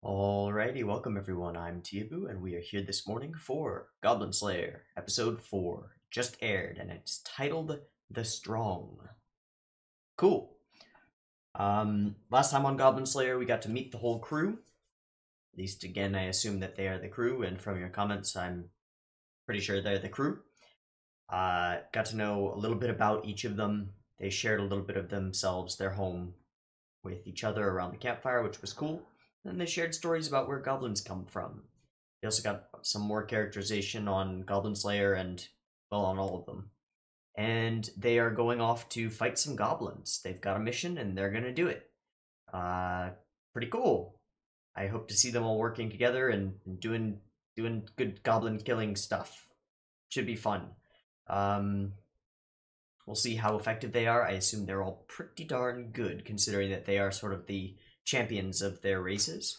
Alrighty, welcome everyone. I'm Teeaboo, and we are here this morning for Goblin Slayer, episode 4. Just aired, and it's titled The Strong. Cool. Last time on Goblin Slayer, we got to meet the whole crew. At least, again, I assume that they are the crew, and from your comments, I'm pretty sure they're the crew. Got to know a little bit about each of them. They shared a little bit of themselves, their home, with each other around the campfire, which was cool. And they shared stories about where goblins come from. They also got some more characterization on Goblin Slayer and, well, on all of them. And they are going off to fight some goblins. They've got a mission and they're gonna do it. Pretty cool. I hope to see them all working together and doing good goblin killing stuff. Should be fun. We'll see how effective they are. I assume they're all pretty darn good, considering that they are sort of the champions of their races.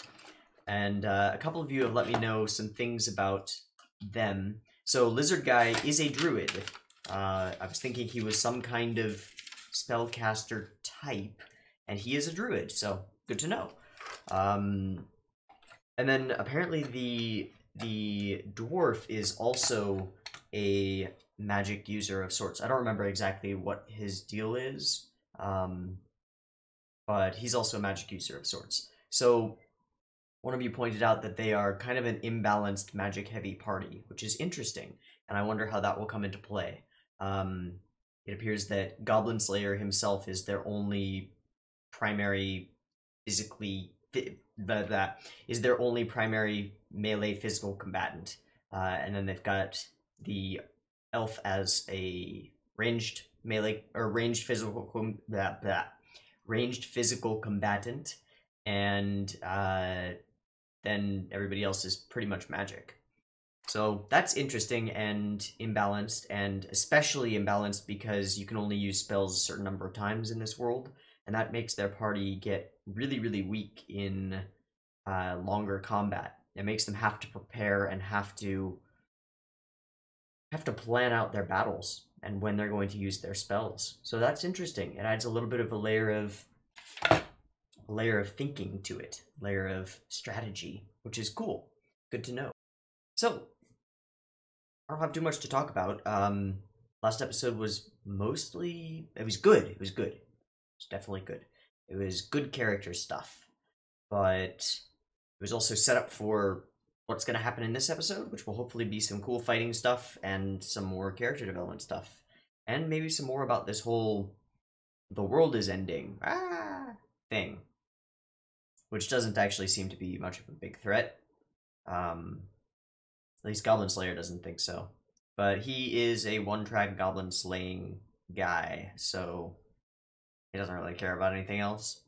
And a couple of you have let me know some things about them. So Lizard Guy is a druid. I was thinking he was some kind of spellcaster type, and he is a druid, so good to know. And then apparently the dwarf is also a magic user of sorts. I don't remember exactly what his deal is, but he's also a magic user of sorts. So one of you pointed out that they are kind of an imbalanced magic-heavy party, which is interesting, and I wonder how that will come into play. It appears that Goblin Slayer himself is their only primary melee physical combatant, and then they've got the elf as a ranged melee or ranged physical combatant, and then everybody else is pretty much magic. So that's interesting and imbalanced, and especially imbalanced because you can only use spells a certain number of times in this world, and that makes their party get really, really weak in longer combat. It makes them have to prepare and have to plan out their battles and when they're going to use their spells. So that's interesting. It adds a little bit of a layer of thinking to it, layer of strategy, which is cool. Good to know. So I don't have too much to talk about. Last episode was mostly it was good. It was definitely good. It was good character stuff, but it was also set up for what's going to happen in this episode, which will hopefully be some cool fighting stuff and some more character development stuff, and maybe some more about this whole the world is ending thing, which doesn't actually seem to be much of a big threat. At least Goblin Slayer doesn't think so. But he is a one-track goblin slaying guy, so he doesn't really care about anything else.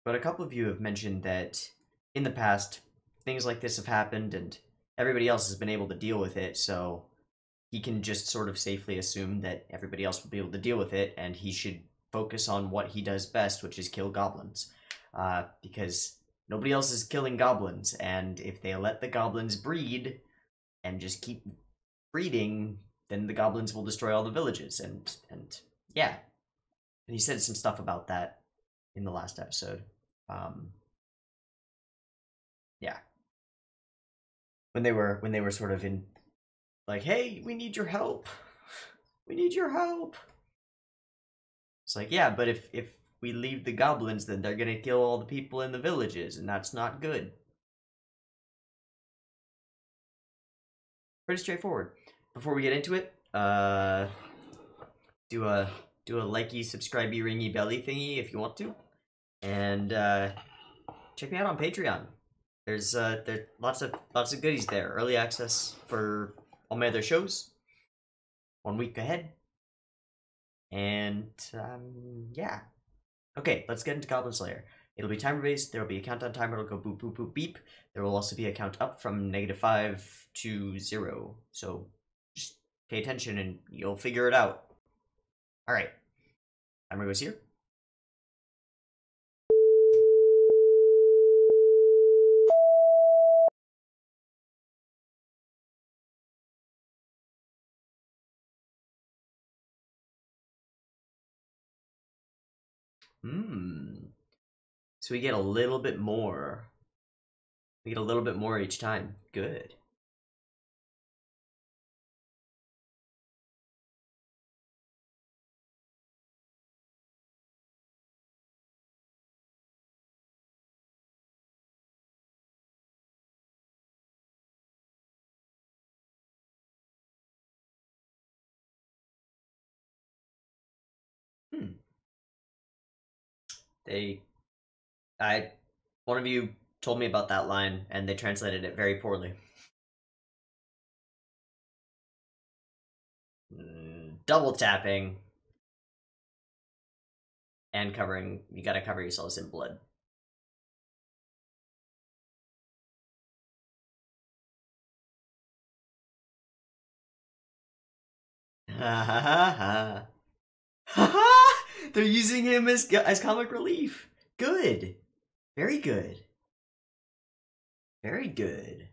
But a couple of you have mentioned that in the past, things like this have happened and everybody else has been able to deal with it, so he can just sort of safely assume that everybody else will be able to deal with it, and he should focus on what he does best, which is kill goblins. Because nobody else is killing goblins, and if they let the goblins breed and just keep breeding, then the goblins will destroy all the villages, and yeah. And he said some stuff about that in the last episode. Yeah. When they were sort of in, like, hey, we need your help. We need your help. It's like, yeah, but if we leave the goblins, then they're gonna kill all the people in the villages, and that's not good. Pretty straightforward. Before we get into it, do a likey, subscribey, ringy belly thingy if you want to, and check me out on Patreon. There's lots of goodies there. Early access for all my other shows, 1 week ahead, and yeah. Okay, let's get into Goblin Slayer. It'll be timer based. There will be a countdown timer. It'll go boop boop boop beep. There will also be a count up from -5 to 0. So just pay attention and you'll figure it out. All right, timer goes here. So we get a little bit more. We get a little bit more each time. Good. Hmm. One of you told me about that line, and they translated it very poorly. Double tapping and covering. You gotta cover yourselves in blood. Ha ha ha ha! They're using him as comic relief. Good, very good, very good.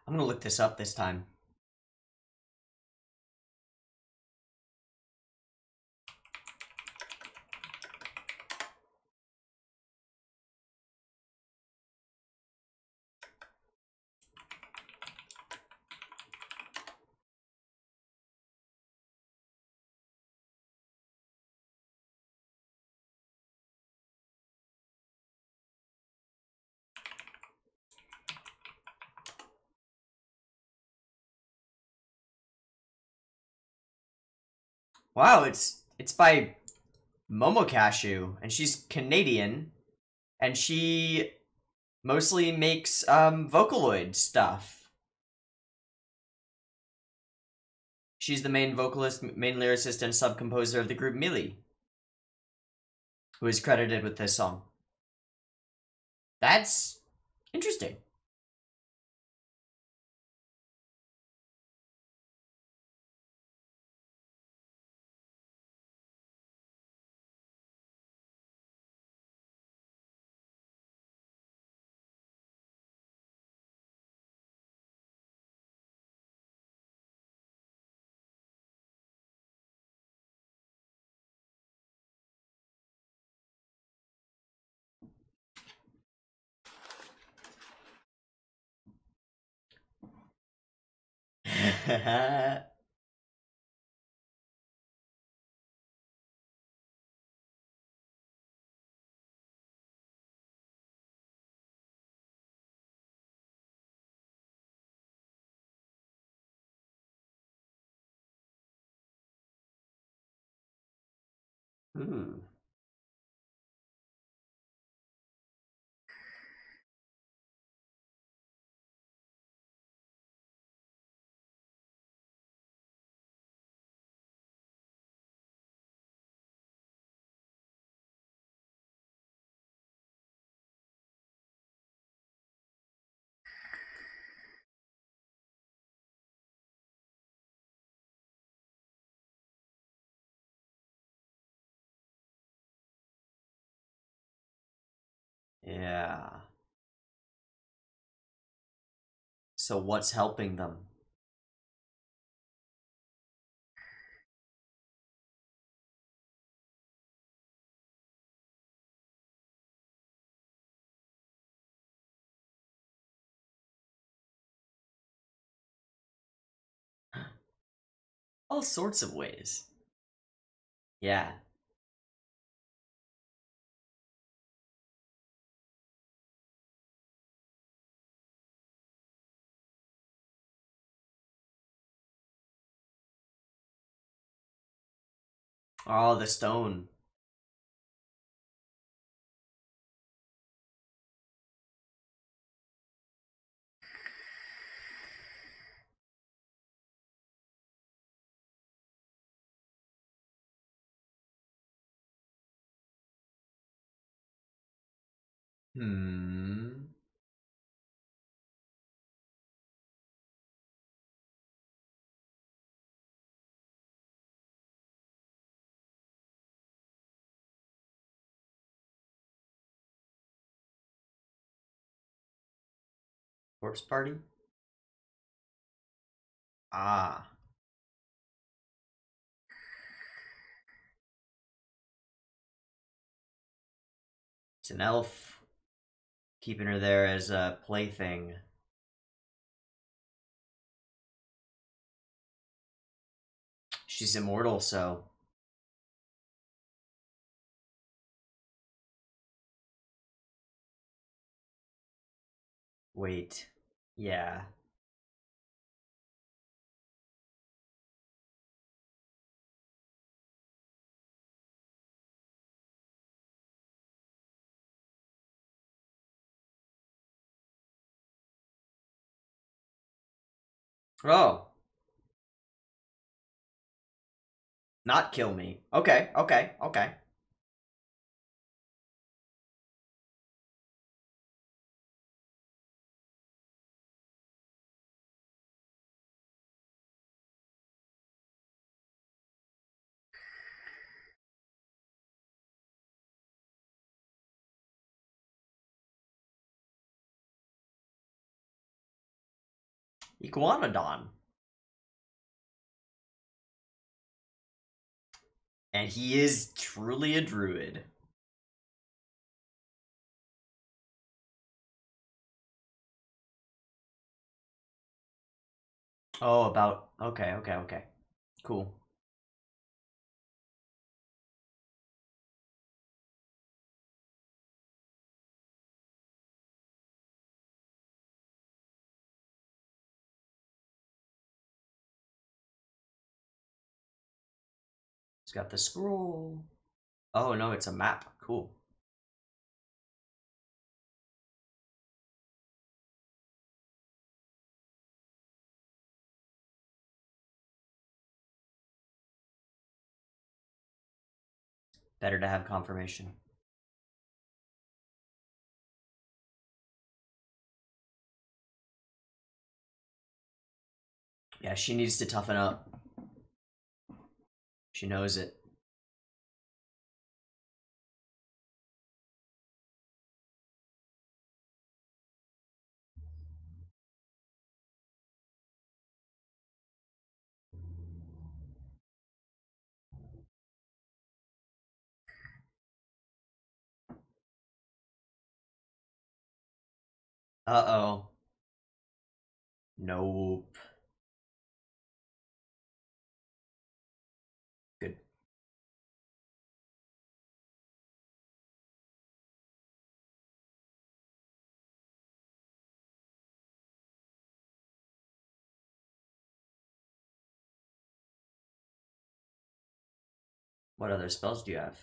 I'm gonna look this up this time. Wow, it's by Momokashu, and she's Canadian, and she mostly makes Vocaloid stuff. She's the main vocalist, main lyricist, and sub-composer of the group Millie, who is credited with this song. That's interesting. Hmm. Yeah. So what's helping them? All sorts of ways. Yeah. Oh, the stone. Hmm. Corpse party? Ah. It's an elf. Keeping her there as a plaything. She's immortal, so... Wait. Yeah. Oh. Not kill me. Okay, okay, okay. Iguanodon. And he is truly a druid. Oh, about... Okay, okay, okay. Cool. He's got the scroll. Oh, no, it's a map. Cool. Better to have confirmation. Yeah, she needs to toughen up. She knows it. Uh-oh. Nope. Good. What other spells do you have?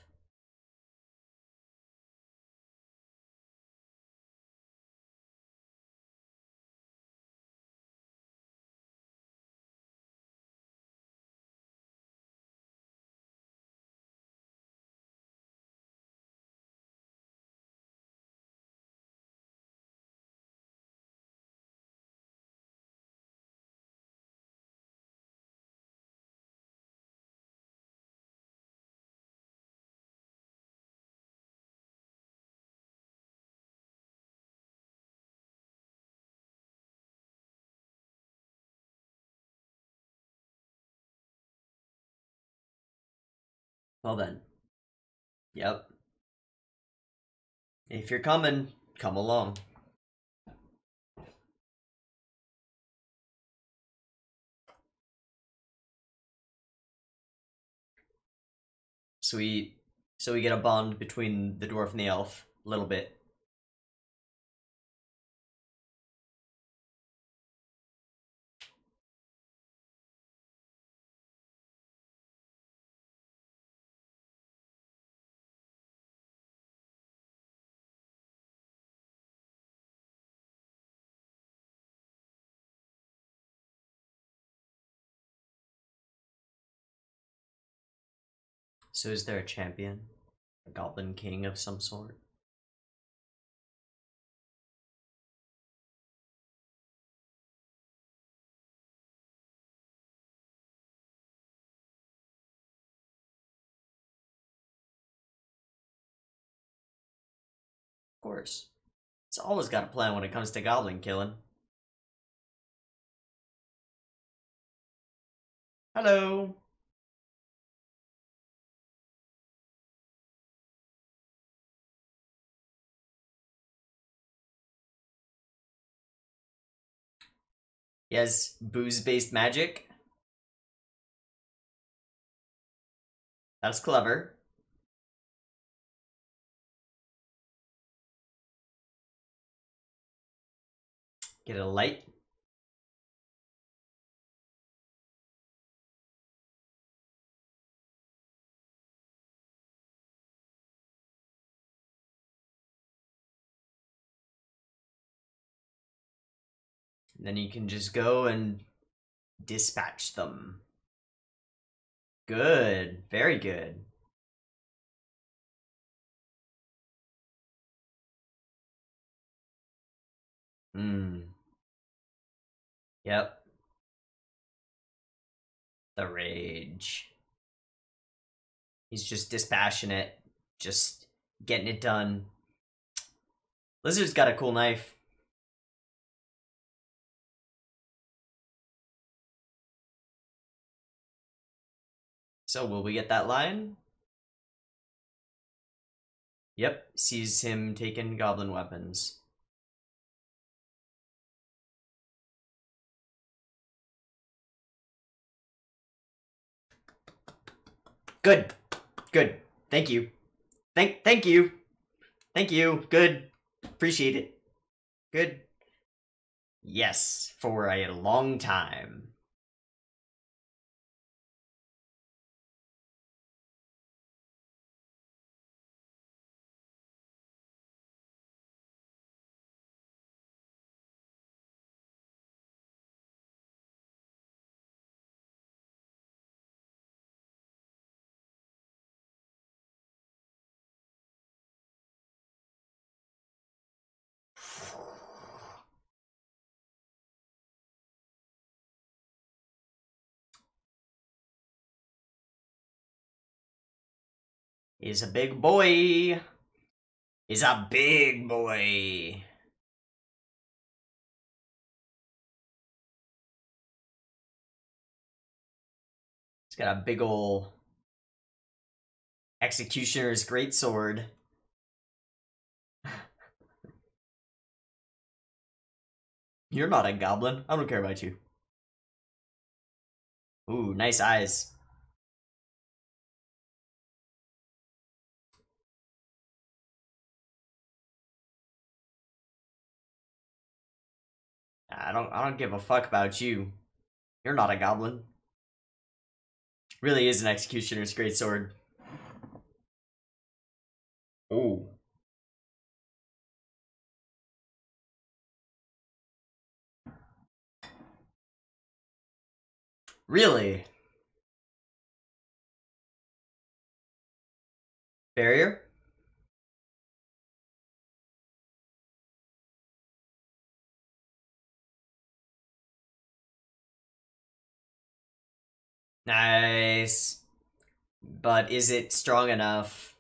Well then. Yep. If you're coming, come along. Sweet. So we get a bond between the dwarf and the elf. A little bit. So is there a champion? A goblin king of some sort? Of course. It's always got a plan when it comes to goblin killing. Hello. Yes, booze-based magic. That's clever. Get a light. And then you can just go and dispatch them. Good. Very good. Yep. The rage. He's just dispassionate. Just getting it done. Lizard's got a cool knife. So will we get that line? Yep. Sees him taking goblin weapons. Good. Good. Thank you. Thank you. Thank you. Good. Appreciate it. Good. Yes, for a long time. Is a big boy. Is a big boy. He's got a big ol' executioner's greatsword. You're not a goblin. I don't care about you. Ooh, nice eyes. I don't give a fuck about you. You're not a goblin. Really is an executioner's greatsword. Ooh. Really? Barrier? Nice. But is it strong enough?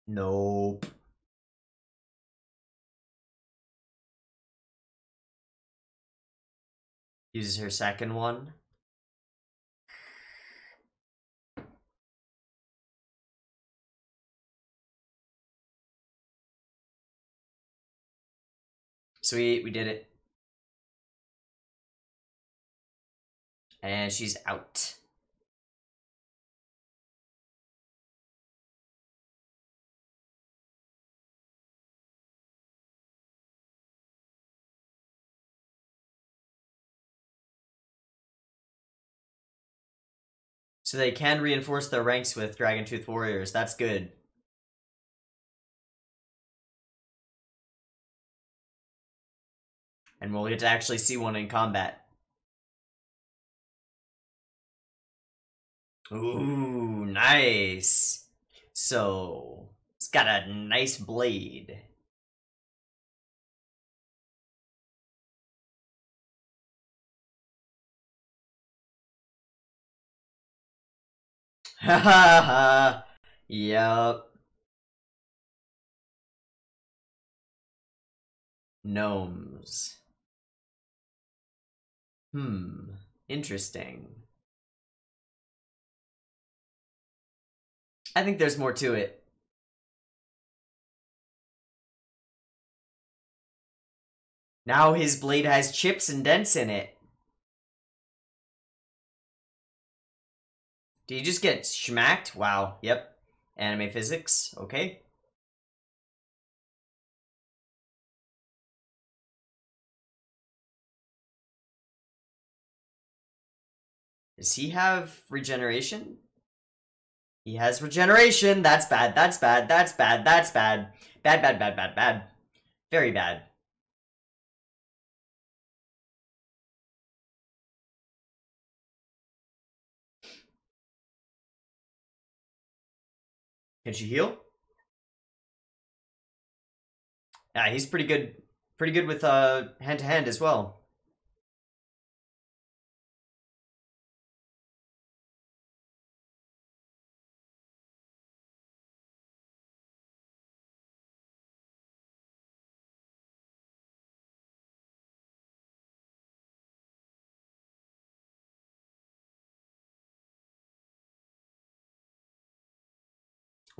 Nope. Uses her second one. Sweet, we did it. And she's out. So they can reinforce their ranks with Dragon Tooth Warriors. That's good. And we'll get to actually see one in combat. Ooh, nice. So, it's got a nice blade. Ha ha ha. Yup. Gnomes. Interesting. I think there's more to it. Now his blade has chips and dents in it. Did you just get schmacked? Wow. Yep. Anime physics. Okay. Does he have regeneration? He has regeneration. That's bad. That's bad. That's bad. That's bad. Bad, bad, bad, bad, bad. Very bad. Can she heal? Yeah, he's pretty good. Pretty good with hand to hand as well.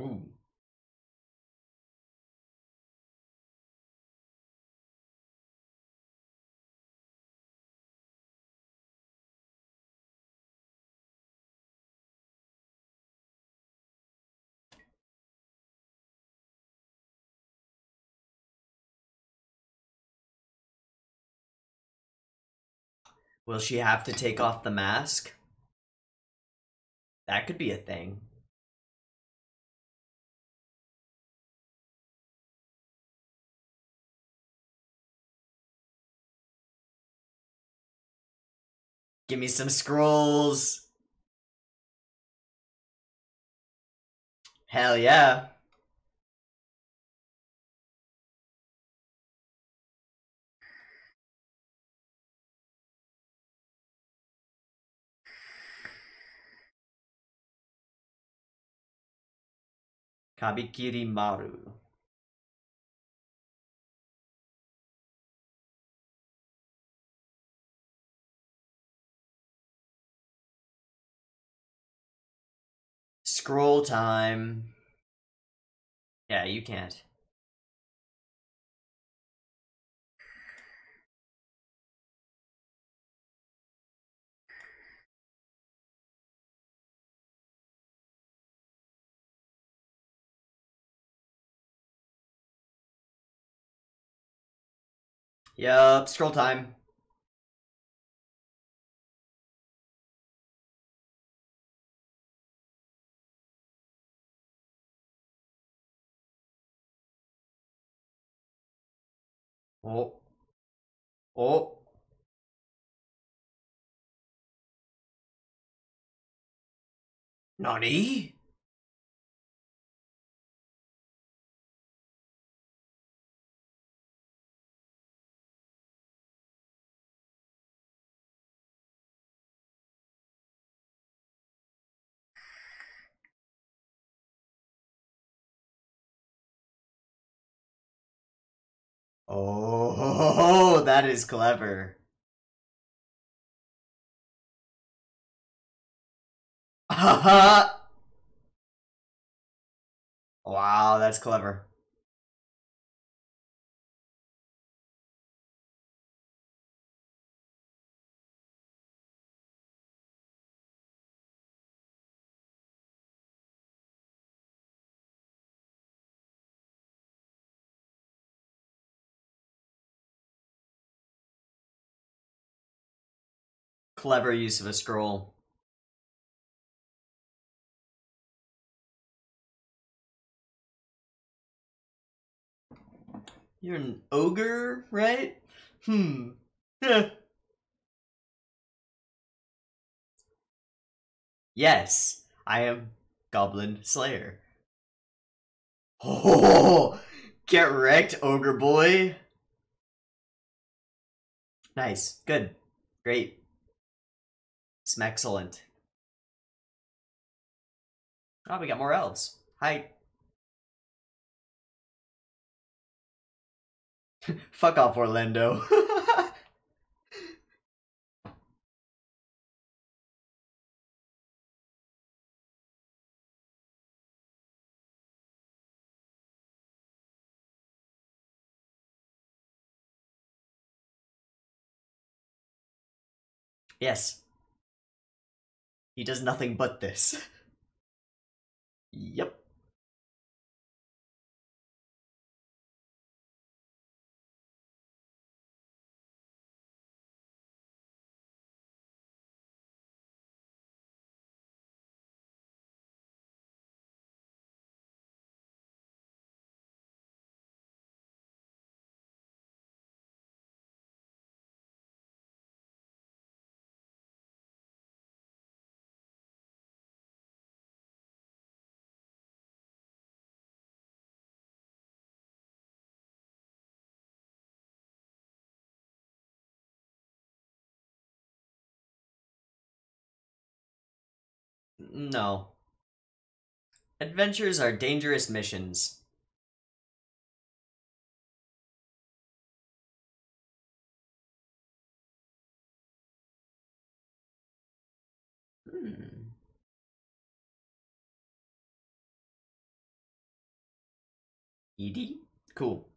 Ooh. Will she have to take off the mask? That could be a thing. Give me some scrolls. Hell yeah. Kabikiri Maru. Scroll time. Yeah, you can't. Yup, scroll time. Oh. Oh. Nani? Oh, that is clever. Wow, that's clever. Clever use of a scroll. You're an ogre, right? Yes, I am Goblin Slayer. Oh, get wrecked, ogre boy. Nice, good, great. Smexcellent. Oh, we got more elves. Hi. Fuck off, Orlando. Yes. He does nothing but this. Yep. No. Adventures are dangerous missions. Hmm. ED? Cool.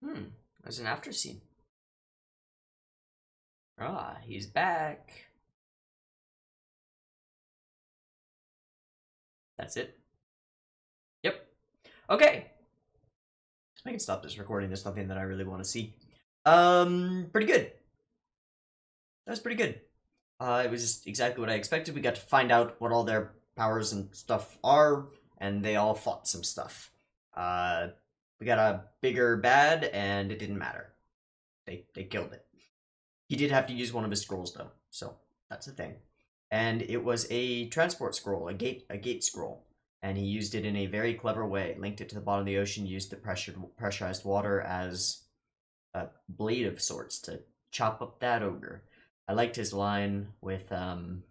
Hmm. There's an after scene. Ah, he's back. That's it. Yep. Okay. I can stop this recording. There's nothing that I really want to see. Pretty good. That was pretty good. It was just exactly what I expected. We got to find out what all their powers and stuff are, and they all fought some stuff. We got a bigger bad, and it didn't matter. They killed it. He did have to use one of his scrolls though, so that's the thing. And it was a transport scroll, a gate scroll, and he used it in a very clever way. Linked it to the bottom of the ocean, used the pressurized water as a blade of sorts to chop up that ogre. I liked his line with you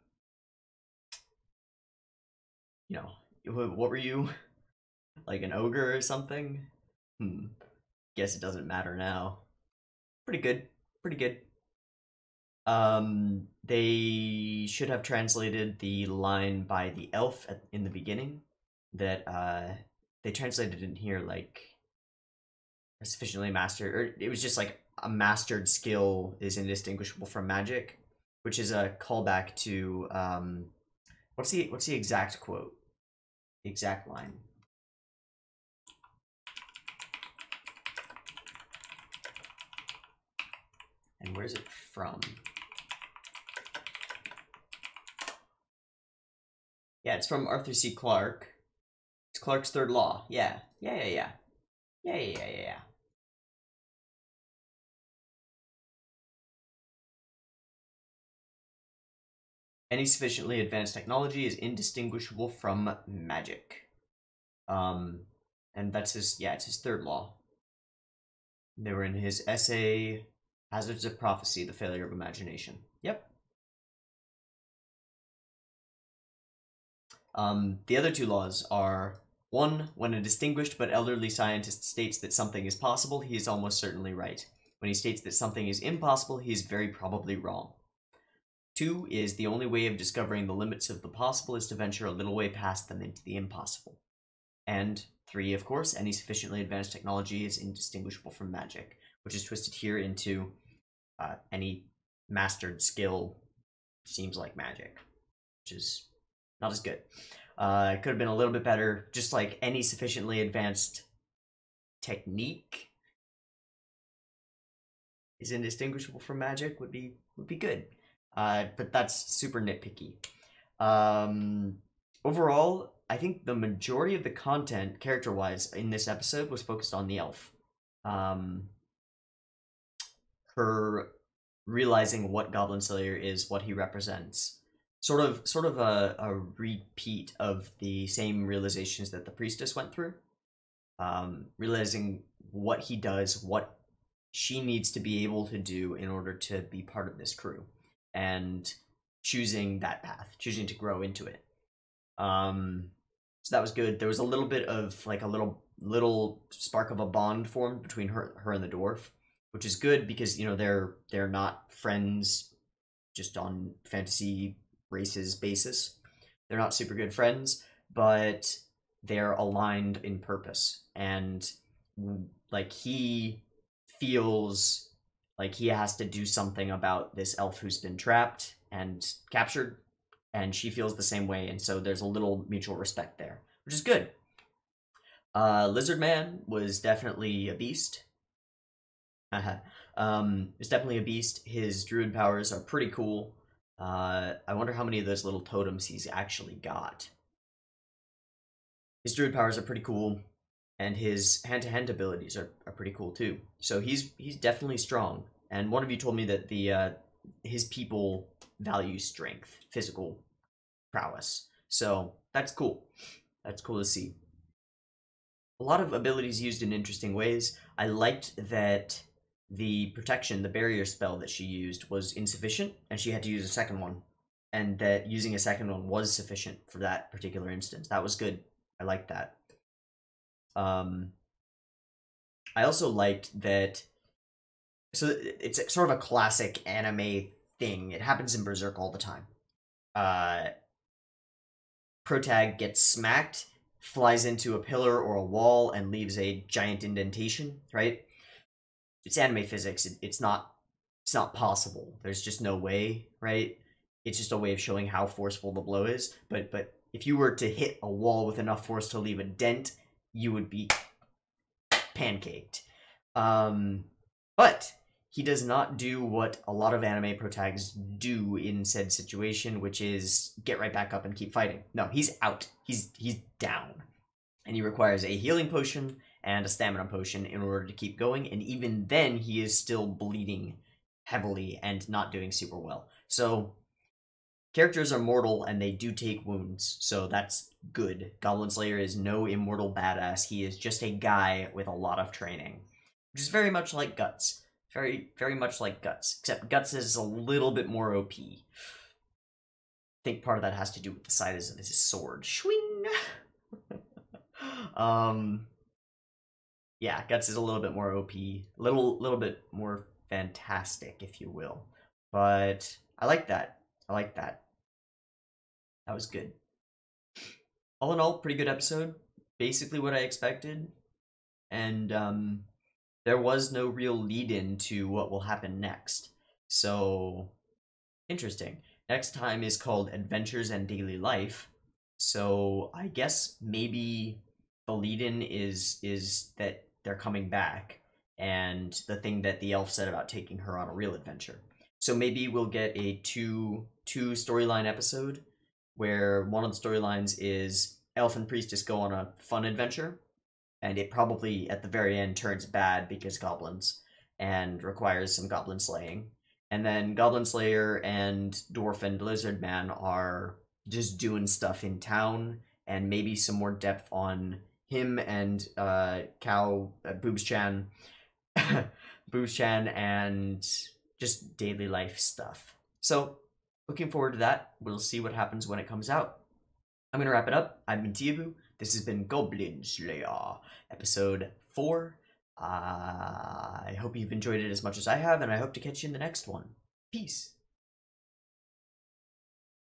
know, what were you? Like an ogre or something? Guess it doesn't matter now. Pretty good. Pretty good. They should have translated the line by the elf in the beginning. That they translated in here like sufficiently mastered, or it was just like a mastered skill is indistinguishable from magic, which is a callback to what's the exact quote? The exact line. And where's it from? Yeah, it's from Arthur C. Clarke. It's Clarke's Third Law. Yeah. Yeah. Any sufficiently advanced technology is indistinguishable from magic. And that's his, yeah, it's his third law. They were in his essay, Hazards of Prophecy, The Failure of Imagination. Yep. The other two laws are, one, when a distinguished but elderly scientist states that something is possible, he is almost certainly right. When he states that something is impossible, he is very probably wrong. 2 is the only way of discovering the limits of the possible is to venture a little way past them into the impossible. And 3, of course, any sufficiently advanced technology is indistinguishable from magic, which is twisted here into any mastered skill seems like magic, which is not as good. It could have been a little bit better, just like any sufficiently advanced technique is indistinguishable from magic would be good. But that's super nitpicky. Overall, I think the majority of the content, character-wise, in this episode was focused on the elf. Her realizing what Goblin Slayer is, what he represents. Sort of a repeat of the same realizations that the priestess went through. Realizing what he does, what she needs to be able to do in order to be part of this crew, and choosing that path, choosing to grow into it. So that was good. There was a little bit of like a little spark of a bond formed between her and the dwarf, which is good because, you know, they're not friends just on fantasy races basis. They're not super good friends, but they're aligned in purpose, and like he feels like he has to do something about this elf who's been trapped and captured, and she feels the same way, and so there's a little mutual respect there, which is good. Lizard Man was definitely a beast. It's definitely a beast. His druid powers are pretty cool. I wonder how many of those little totems he's actually got. His druid powers are pretty cool, and his hand-to-hand abilities are pretty cool too. So he's definitely strong. And one of you told me that his people value strength, physical prowess. So that's cool. That's cool to see. A lot of abilities used in interesting ways. I liked that the protection, the barrier spell that she used was insufficient, and she had to use a second one. And that using a second one was sufficient for that particular instance. That was good. I liked that. I also liked that, so it's sort of a classic anime thing. It happens in Berserk all the time. Protag gets smacked, flies into a pillar or a wall, and leaves a giant indentation, right? It's anime physics. It's not possible. There's just no way, right? It's just a way of showing how forceful the blow is. But if you were to hit a wall with enough force to leave a dent, you would be pancaked. But he does not do what a lot of anime protags do in said situation, which is get right back up and keep fighting. No, he's out. He's down. And he requires a healing potion and a stamina potion in order to keep going, and even then he is still bleeding heavily and not doing super well. So characters are mortal and they do take wounds, so that's good. Goblin Slayer is no immortal badass. He is just a guy with a lot of training, which is very much like Guts. Very, very much like Guts, except Guts is a little bit more OP. I think part of that has to do with the size of his sword. Swing! Yeah, Guts is a little bit more OP, little bit more fantastic, if you will. But I like that. I like that. That was good. All in all, pretty good episode. Basically what I expected. And there was no real lead-in to what will happen next. So, interesting. Next time is called Adventures and Daily Life. So, I guess maybe the lead-in is that they're coming back, and the thing that the elf said about taking her on a real adventure. So maybe we'll get a two storyline episode where one of the storylines is elf and priestess go on a fun adventure, and it probably at the very end turns bad because goblins, and requires some goblin slaying. And then Goblin Slayer and Dwarf and Lizard Man are just doing stuff in town, and maybe some more depth on him and Boobs-chan, Boobs-chan, and just daily life stuff. So, looking forward to that. We'll see what happens when it comes out. I'm going to wrap it up. I've been Teeaboo. This has been Goblin Slayer, episode 4. I hope you've enjoyed it as much as I have, and I hope to catch you in the next one. Peace.